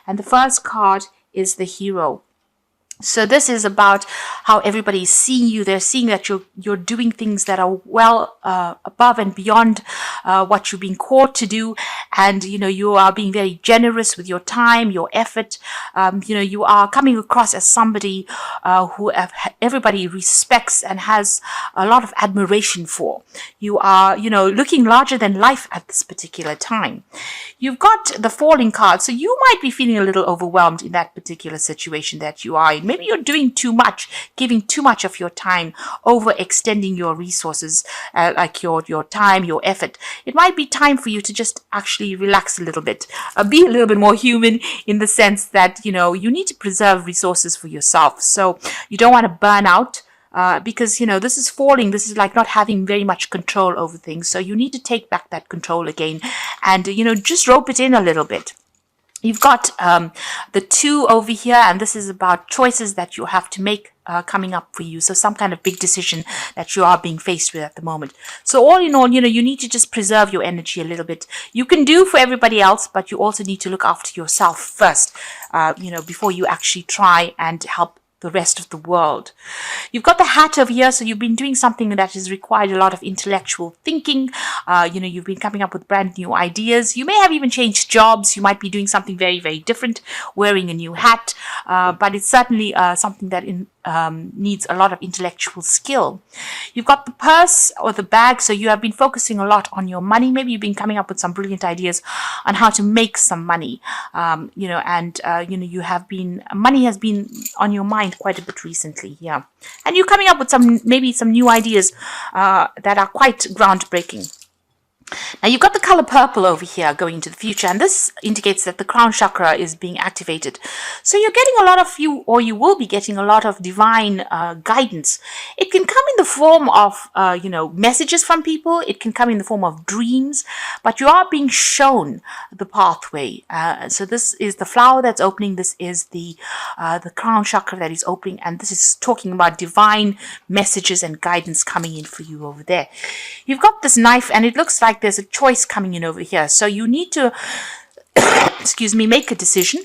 And the first card is the Hero. So this is about how everybody is seeing you. They're seeing that you're doing things that are well above and beyond what you're being called to do, and you are being very generous with your time, your effort. You are coming across as somebody who everybody respects and has a lot of admiration for. You are looking larger than life at this particular time. You've got the Falling card, so you might be feeling a little overwhelmed in that particular situation that you are in. Maybe you're doing too much, giving too much of your time, overextending your resources, like your time, your effort. It might be time for you to just actually relax a little bit, be a little bit more human in the sense that, you need to preserve resources for yourself. So you don't want to burn out. Because, this is falling. This is like not having very much control over things. So you need to take back that control again and, just rope it in a little bit. You've got the 2 over here, and this is about choices that you have to make coming up for you. So some kind of big decision that you are being faced with at the moment. So all in all, you need to just preserve your energy a little bit. You can do for everybody else, but you also need to look after yourself first, before you actually try and help the rest of the world. You've got the Hat over here, so you've been doing something that has required a lot of intellectual thinking. You've been coming up with brand new ideas. You may have even changed jobs. You might be doing something very, very different, wearing a new hat, but it's certainly something that needs a lot of intellectual skill. You've got the Purse or the bag, so you have been focusing a lot on your money. Maybe you've been coming up with some brilliant ideas on how to make some money, you have been, money has been on your mind quite a bit recently, yeah. And you're coming up with maybe some new ideas that are quite groundbreaking. Now you've got the color purple over here going into the future, and this indicates that the crown chakra is being activated. So you're getting a lot of you will be getting a lot of divine guidance. It can come in the form of messages from people. It can come in the form of dreams, but you are being shown the pathway. So this is the flower that's opening. This is the crown chakra that is opening, and this is talking about divine messages and guidance coming in for you over there. You've got this knife, and it looks like there's a choice coming in over here. So you need to, make a decision.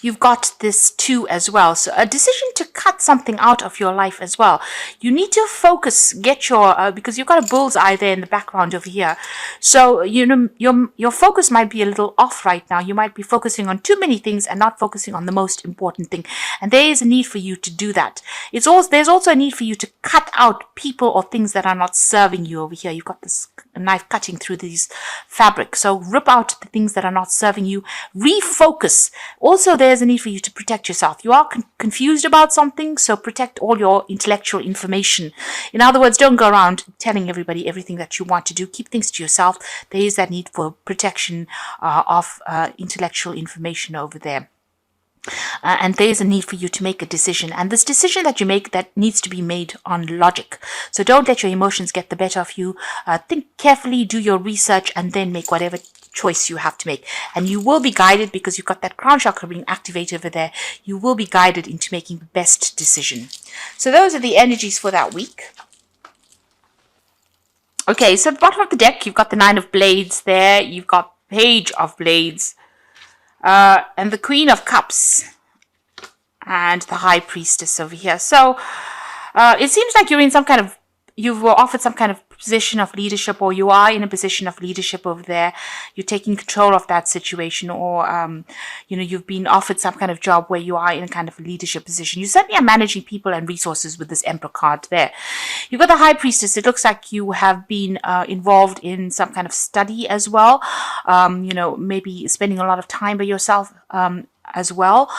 You've got this 2 as well. So a decision to cut something out of your life as well. You need to focus, get your, because you've got a bullseye there in the background over here. So, your focus might be a little off right now. You might be focusing on too many things and not focusing on the most important thing. And there is a need for you to do that. There's also a need for you to cut out people or things that are not serving you over here. You've got this knife cutting through these fabric. So rip out the things that are not serving you. Refocus. Also, there's a need for you to protect yourself. You are confused about something, so protect all your intellectual information. In other words, don't go around telling everybody everything that you want to do. Keep things to yourself. There is that need for protection of intellectual information over there. And there is a need for you to make a decision. And this decision that you make, that needs to be made on logic. So don't let your emotions get the better of you. Think carefully, do your research, and then make whatever choice you have to make. And you will be guided, because you've got that crown chakra being activated over there. You will be guided into making the best decision. So those are the energies for that week. Okay, so at the bottom of the deck, you've got the 9 of Blades there. You've got Page of Blades. And the Queen of Cups and the High Priestess over here. So it seems like you were offered some kind of position of leadership, or you are in a position of leadership over there. You're taking control of that situation, or you've been offered some kind of job where you are in a kind of leadership position. You certainly are managing people and resources with this Emperor card there. You've got the High Priestess. It looks like you have been involved in some kind of study as well. Maybe spending a lot of time by yourself as well,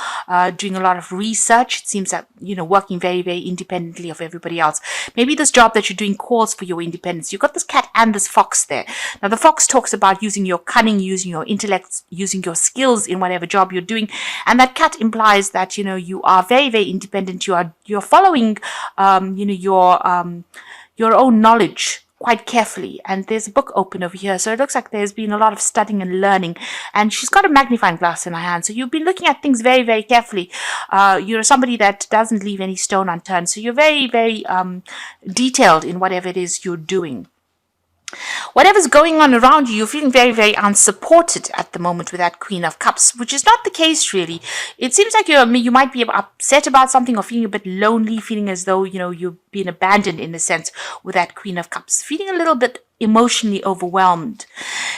doing a lot of research. It seems that, working very, very independently of everybody else. Maybe this job that you're doing calls for your independence. You've got this cat and this fox there. Now, the fox talks about using your cunning, using your intellect, using your skills in whatever job you're doing. And that cat implies that, you are very, very independent. You're following, your own knowledge quite carefully. And there's a book open over here. So it looks like there's been a lot of studying and learning. And she's got a magnifying glass in her hand. So you've been looking at things very, very carefully. You're somebody that doesn't leave any stone unturned. So you're very, very detailed in whatever it is you're doing. Whatever's going on around you, you're feeling very, very unsupported at the moment with that Queen of Cups, which is not the case really. It seems like you might be upset about something or feeling a bit lonely, feeling as though, you've been abandoned in a sense with that Queen of Cups, feeling a little bit emotionally overwhelmed.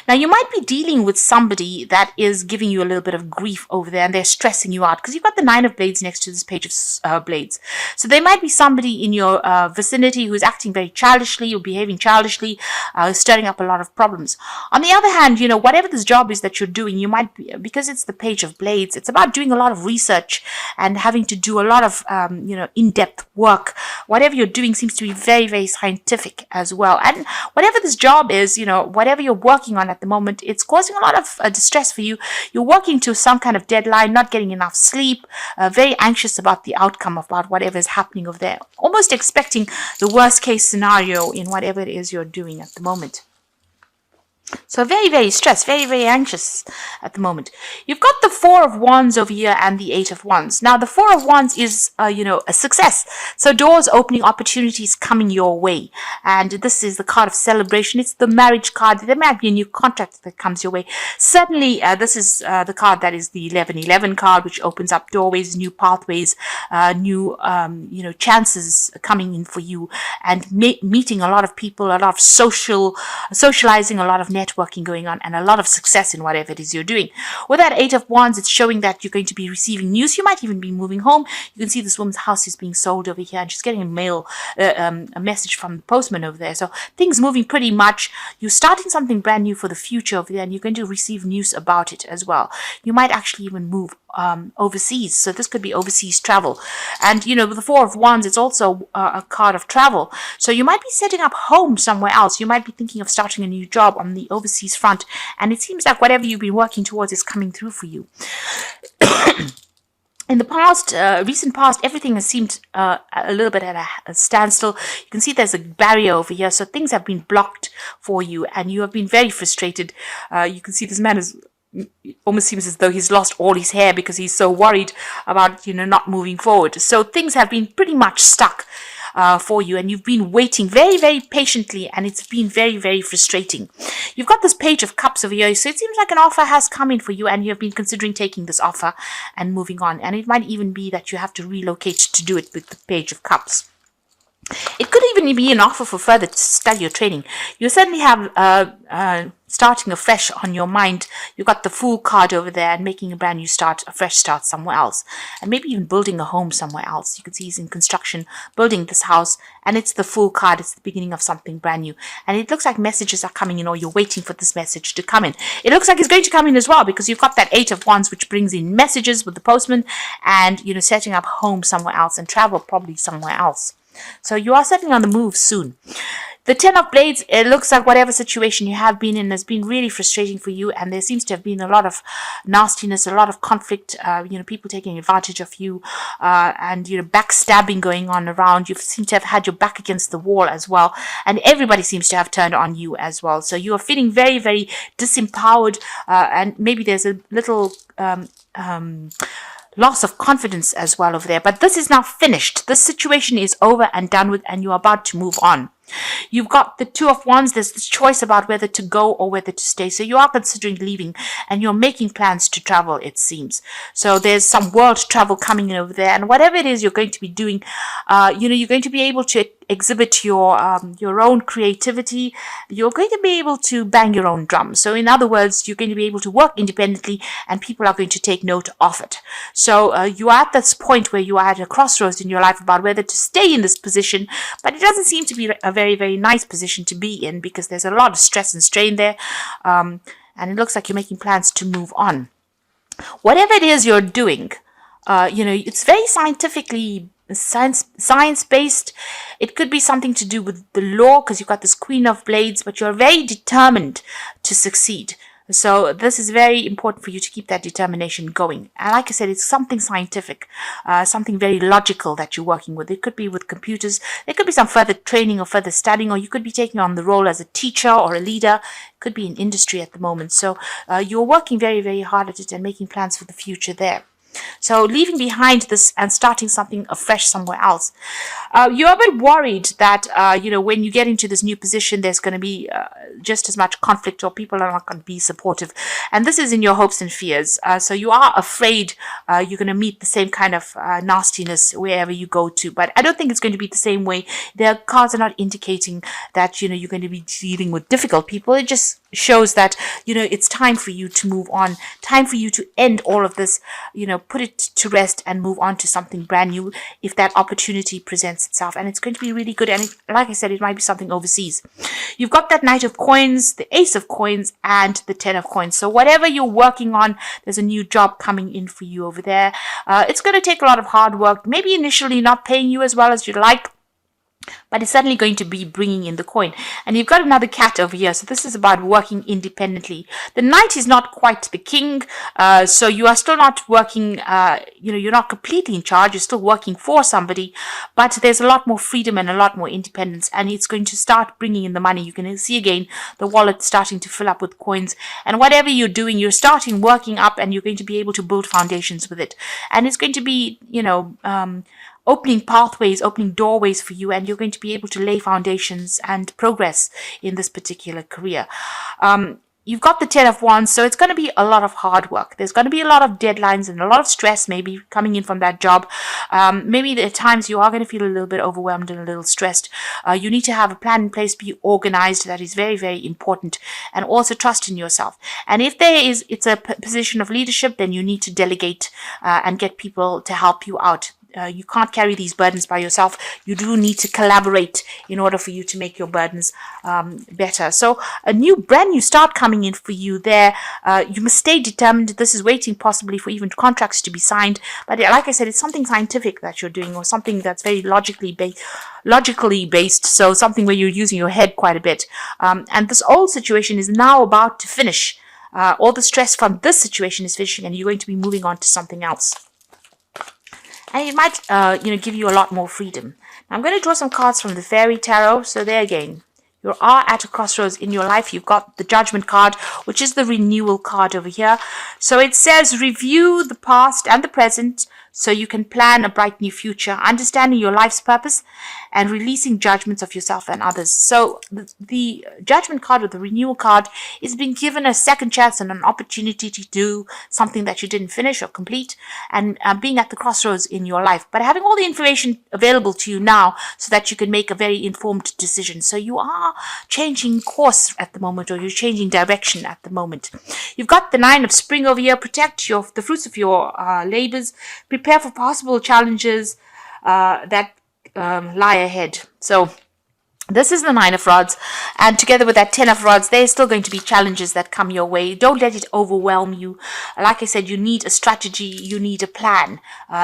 Now, you might be dealing with somebody that is giving you a little bit of grief over there and they're stressing you out because you've got the Nine of Blades next to this Page of Blades. So there might be somebody in your vicinity who's acting very childishly or behaving childishly, stirring up a lot of problems. On the other hand, whatever this job is that you're doing, you might be, because it's the Page of Blades, it's about doing a lot of research and having to do a lot of, in-depth work. Whatever you're doing seems to be very, very scientific as well. And whatever this job is, whatever you're working on at the moment, it's causing a lot of distress for you. You're working to some kind of deadline, not getting enough sleep, very anxious about the outcome, about whatever is happening over there, almost expecting the worst case scenario in whatever it is you're doing at the moment. So very, very stressed, very, very anxious at the moment. You've got the Four of Wands over here and the Eight of Wands. Now, the Four of Wands is, a success. So doors opening, opportunities coming your way. And this is the card of celebration. It's the marriage card. There might be a new contract that comes your way. Certainly, this is the card that is the 1111 card, which opens up doorways, new pathways, new, chances coming in for you, and meeting a lot of people, a lot of socializing, a lot of networking going on, and a lot of success in whatever it is you're doing. With that Eight of Wands, it's showing that you're going to be receiving news. You might even be moving home. You can see this woman's house is being sold over here, and she's getting a message from the postman over there. So things moving pretty much. You're starting something brand new for the future over there, and you're going to receive news about it as well. You might actually even move overseas. So this could be overseas travel. And, with the Four of Wands, it's also a card of travel. So you might be setting up home somewhere else. You might be thinking of starting a new job on the overseas front. And it seems like whatever you've been working towards is coming through for you. In the past, recent past, everything has seemed a little bit at a standstill. You can see there's a barrier over here. So things have been blocked for you and you have been very frustrated. You can see this man is almost seems as though he's lost all his hair because he's so worried about, not moving forward. So things have been pretty much stuck for you, and you've been waiting very, very patiently, and it's been very, very frustrating. You've got this Page of Cups over here, so it seems like an offer has come in for you, and you have been considering taking this offer and moving on. And it might even be that you have to relocate to do it with the Page of Cups. It could even be an offer for further study or training. You certainly have starting afresh on your mind. You've got the Fool card over there and making a brand new start, a fresh start somewhere else. And maybe even building a home somewhere else. You can see he's in construction, building this house. And it's the Fool card. It's the beginning of something brand new. And it looks like messages are coming in, or you're waiting for this message to come in. It looks like it's going to come in as well, because you've got that Eight of Wands, which brings in messages with the postman and, setting up home somewhere else and travel probably somewhere else. So you are certainly on the move soon. The Ten of Blades, it looks like whatever situation you have been in has been really frustrating for you, and there seems to have been a lot of nastiness, a lot of conflict, people taking advantage of you, and, backstabbing going on around. You seem to have had your back against the wall as well, and everybody seems to have turned on you as well. So you are feeling very, very disempowered, and maybe there's a little loss of confidence as well over there. But this is now finished. This situation is over and done with, and you're about to move on. You've got the Two of Wands. There's this choice about whether to go or whether to stay. So you are considering leaving, and you're making plans to travel, it seems. So there's some world travel coming in over there, and whatever it is you're going to be doing, you're going to be able to exhibit your own creativity. You're going to be able to bang your own drum. So in other words, you're going to be able to work independently, and people are going to take note of it. So you are at this point where you are at a crossroads in your life about whether to stay in this position, but it doesn't seem to be a very, very nice position to be in, because there's a lot of stress and strain there, and it looks like you're making plans to move on. Whatever it is you're doing, it's very science-based. It could be something to do with the law, because you've got this Queen of Blades, but you're very determined to succeed. So this is very important for you to keep that determination going. And like I said, it's something scientific, something very logical that you're working with. It could be with computers. There could be some further training or further studying, or you could be taking on the role as a teacher or a leader. It could be in industry at the moment. So you're working very, very hard at it and making plans for the future there. So leaving behind this and starting something afresh somewhere else. You're a bit worried that, when you get into this new position, there's going to be just as much conflict, or people are not going to be supportive. And this is in your hopes and fears. So you are afraid you're going to meet the same kind of nastiness wherever you go to. But I don't think it's going to be the same way. Their cards are not indicating that, you're going to be dealing with difficult people. It just shows that, it's time for you to move on, time for you to end all of this, put it to rest and move on to something brand new if that opportunity presents itself. And it's going to be really good. And like I said, it might be something overseas. You've got that Knight of Coins, the Ace of Coins, and the Ten of Coins. So whatever you're working on, there's a new job coming in for you over there. It's going to take a lot of hard work, maybe initially not paying you as well as you'd like, but it's certainly going to be bringing in the coin. And you've got another cat over here. So this is about working independently. The knight is not quite the king. So you are still not working, you're not completely in charge. You're still working for somebody, but there's a lot more freedom and a lot more independence. And it's going to start bringing in the money. You can see again, the wallet starting to fill up with coins. And whatever you're doing, you're starting working up, and you're going to be able to build foundations with it. And it's going to be, opening pathways, opening doorways for you, and you're going to be able to lay foundations and progress in this particular career. You've got the Ten of Wands, so it's going to be a lot of hard work. There's going to be a lot of deadlines and a lot of stress maybe coming in from that job. Maybe at times you are going to feel a little bit overwhelmed and a little stressed. You need to have a plan in place, be organized. That is very, very important. And also trust in yourself. And if it's a position of leadership, then you need to delegate and get people to help you out. You can't carry these burdens by yourself. You do need to collaborate in order for you to make your burdens better. So a brand new start coming in for you there. You must stay determined. This is waiting possibly for even contracts to be signed. But like I said, it's something scientific that you're doing, or something that's very logically based. So something where you're using your head quite a bit. And this old situation is now about to finish. All the stress from this situation is finishing, and you're going to be moving on to something else. And it might, give you a lot more freedom. Now, I'm going to draw some cards from the Fairy Tarot. So there again, you are at a crossroads in your life. You've got the Judgment card, which is the renewal card over here. So it says, review the past and the present so you can plan a bright new future, understanding your life's purpose and releasing judgments of yourself and others. So the Judgment card, or the renewal card, is being given a second chance and an opportunity to do something that you didn't finish or complete, and being at the crossroads in your life, but having all the information available to you now so that you can make a very informed decision. So you are changing course at the moment, or you're changing direction at the moment. You've got the Nine of Spring over here. Protect the fruits of your labors. Prepare for possible challenges that lie ahead. So this is the Nine of Rods, and together with that Ten of Rods, there's still going to be challenges that come your way. Don't let it overwhelm you. Like I said, you need a strategy, you need a plan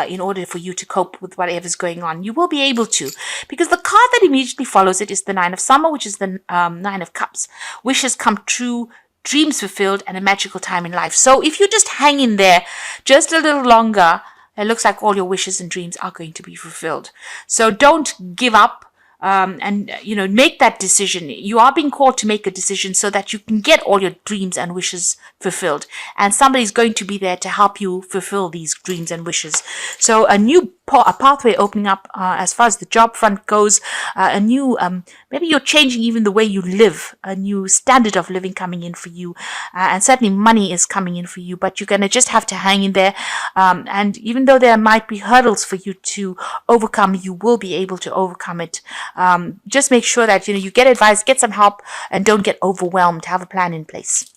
in order for you to cope with whatever's going on. You will be able to, because the card that immediately follows it is the Nine of Summer, which is the Nine of Cups. Wishes come true, dreams fulfilled, and a magical time in life. So if you just hang in there just a little longer, it looks like all your wishes and dreams are going to be fulfilled. So don't give up. And make that decision. You are being called to make a decision so that you can get all your dreams and wishes fulfilled, and somebody's going to be there to help you fulfill these dreams and wishes. So a new pathway opening up as far as the job front goes. A new maybe you're changing even the way you live. A new standard of living coming in for you, and certainly money is coming in for you. But you're gonna just have to hang in there. And even though there might be hurdles for you to overcome, you will be able to overcome it. Just make sure that you get advice, get some help, and don't get overwhelmed. Have a plan in place.